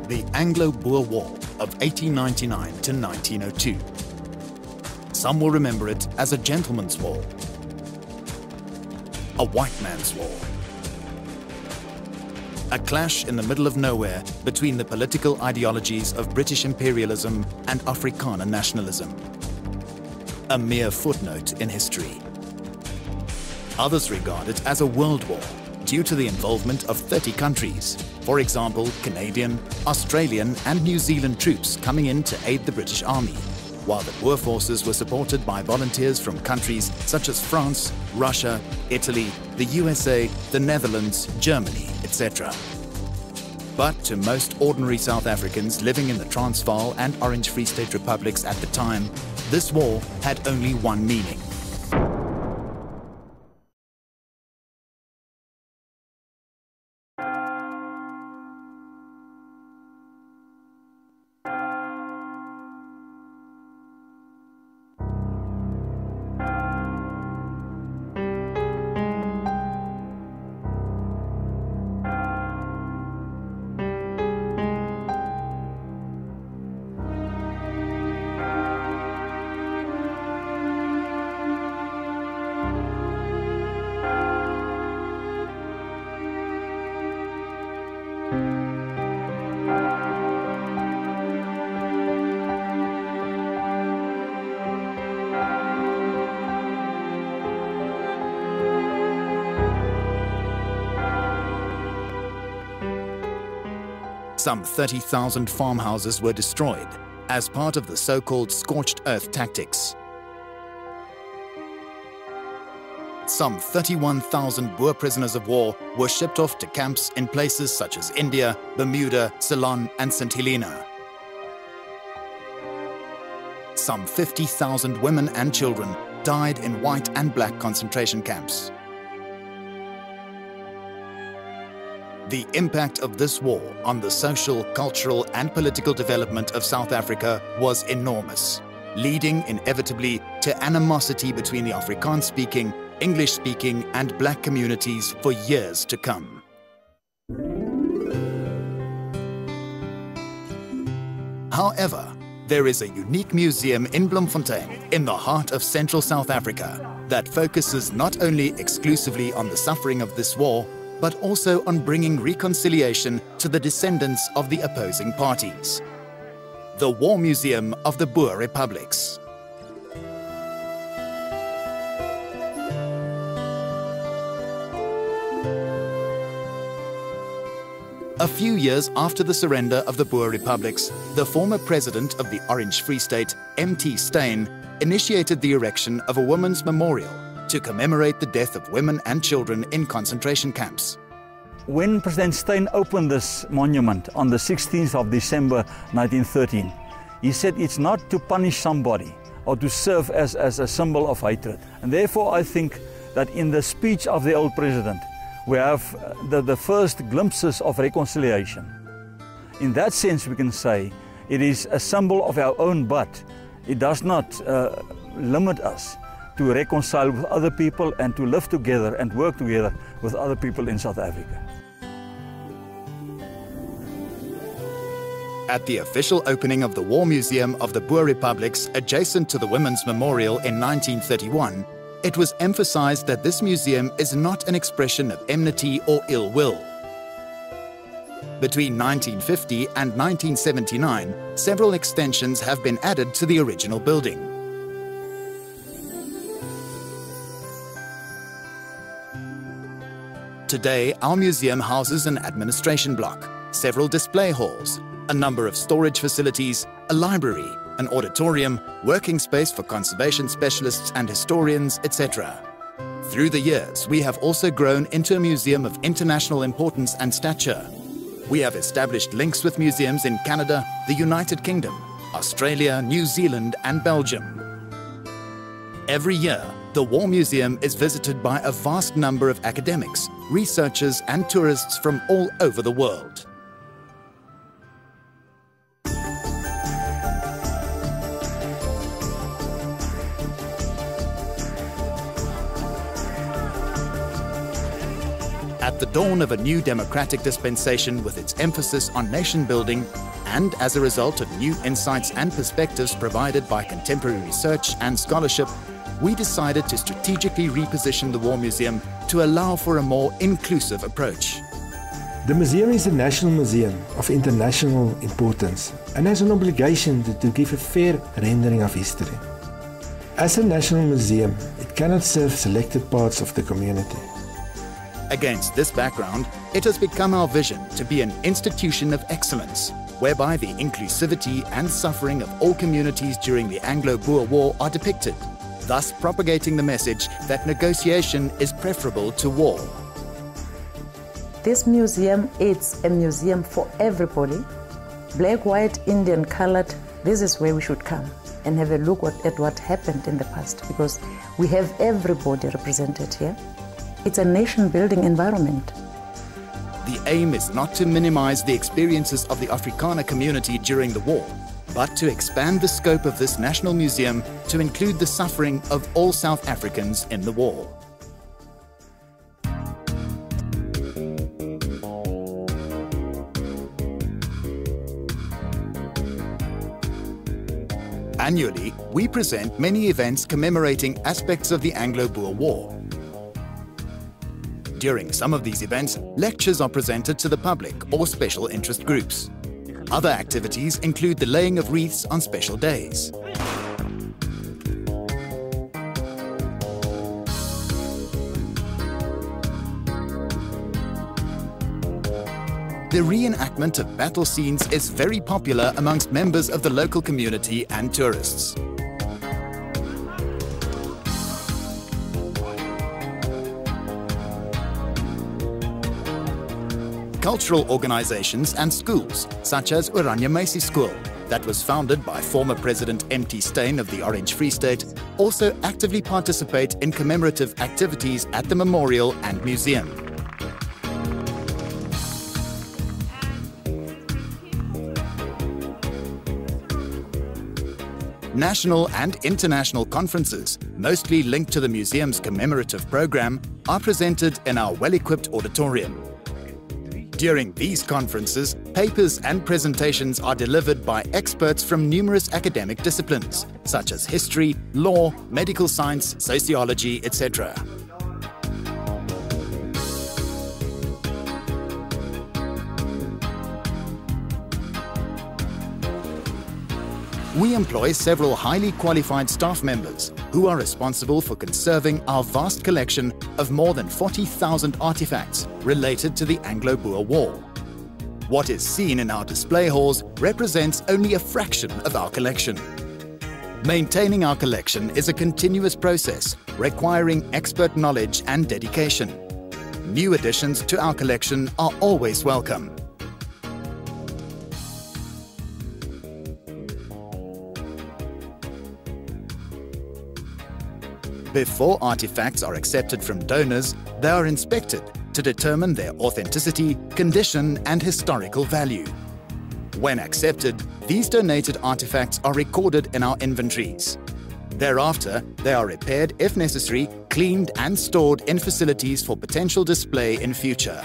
the Anglo Boer War of 1899 to 1902. Some will remember it as a gentleman's war, a white man's war, a clash in the middle of nowhere between the political ideologies of British imperialism and Afrikaner nationalism. A mere footnote in history. Others regard it as a world war due to the involvement of 30 countries, for example, Canadian, Australian and New Zealand troops coming in to aid the British Army, while the Boer forces were supported by volunteers from countries such as France, Russia, Italy, the USA, the Netherlands, Germany, etc. But to most ordinary South Africans living in the Transvaal and Orange Free State republics at the time, this war had only one meaning. Some 30,000 farmhouses were destroyed as part of the so-called scorched earth tactics. Some 31,000 Boer prisoners of war were shipped off to camps in places such as India, Bermuda, Ceylon and St. Helena. Some 50,000 women and children died in white and black concentration camps. The impact of this war on the social, cultural and political development of South Africa was enormous, leading inevitably to animosity between the Afrikaans-speaking, English-speaking and black communities for years to come. However, there is a unique museum in Bloemfontein, in the heart of central South Africa, that focuses not only exclusively on the suffering of this war, but also on bringing reconciliation to the descendants of the opposing parties. The War Museum of the Boer Republics. A few years after the surrender of the Boer Republics, the former president of the Orange Free State, M.T. Steyn, initiated the erection of a women's memorial to commemorate the death of women and children in concentration camps. When President Steyn opened this monument on the 16th of December 1913, he said it's not to punish somebody or to serve as a symbol of hatred. And therefore I think that in the speech of the old president, we have the first glimpses of reconciliation. In that sense we can say it is a symbol of our own, but it does not limit us to reconcile with other people and to live together and work together with other people in South Africa. At the official opening of the War Museum of the Boer Republics adjacent to the Women's Memorial in 1931, it was emphasized that this museum is not an expression of enmity or ill will. Between 1950 and 1979, several extensions have been added to the original building. Today, our museum houses an administration block, several display halls, a number of storage facilities, a library, an auditorium, working space for conservation specialists and historians, etc. Through the years, we have also grown into a museum of international importance and stature. We have established links with museums in Canada, the United Kingdom, Australia, New Zealand and Belgium. Every year, the War Museum is visited by a vast number of academics, researchers and tourists from all over the world. At the dawn of a new democratic dispensation with its emphasis on nation building, and as a result of new insights and perspectives provided by contemporary research and scholarship, we decided to strategically reposition the War Museum to allow for a more inclusive approach. The museum is a national museum of international importance and has an obligation to give a fair rendering of history. As a national museum, it cannot serve selected parts of the community. Against this background, it has become our vision to be an institution of excellence, whereby the inclusivity and suffering of all communities during the Anglo Boer War are depicted, thus propagating the message that negotiation is preferable to war. This museum is a museum for everybody. Black, white, Indian, colored, this is where we should come and have a look at what happened in the past, because we have everybody represented here. It's a nation-building environment. The aim is not to minimize the experiences of the Afrikaner community during the war, but to expand the scope of this national museum to include the suffering of all South Africans in the war. Annually, we present many events commemorating aspects of the Anglo Boer War. During some of these events, lectures are presented to the public or special interest groups. Other activities include the laying of wreaths on special days. The reenactment of battle scenes is very popular amongst members of the local community and tourists. Cultural organizations and schools, such as Oranje Meisie School, that was founded by former President M.T. Steyn of the Orange Free State, also actively participate in commemorative activities at the memorial and museum. National and international conferences, mostly linked to the museum's commemorative program, are presented in our well-equipped auditorium. During these conferences, papers and presentations are delivered by experts from numerous academic disciplines, such as history, law, medical science, sociology, etc. We employ several highly qualified staff members who are responsible for conserving our vast collection of more than 40,000 artifacts related to the Anglo Boer War. What is seen in our display halls represents only a fraction of our collection. Maintaining our collection is a continuous process requiring expert knowledge and dedication. New additions to our collection are always welcome. Before artifacts are accepted from donors, they are inspected to determine their authenticity, condition, and historical value. When accepted, these donated artifacts are recorded in our inventories. Thereafter, they are repaired if necessary, cleaned and stored in facilities for potential display in future.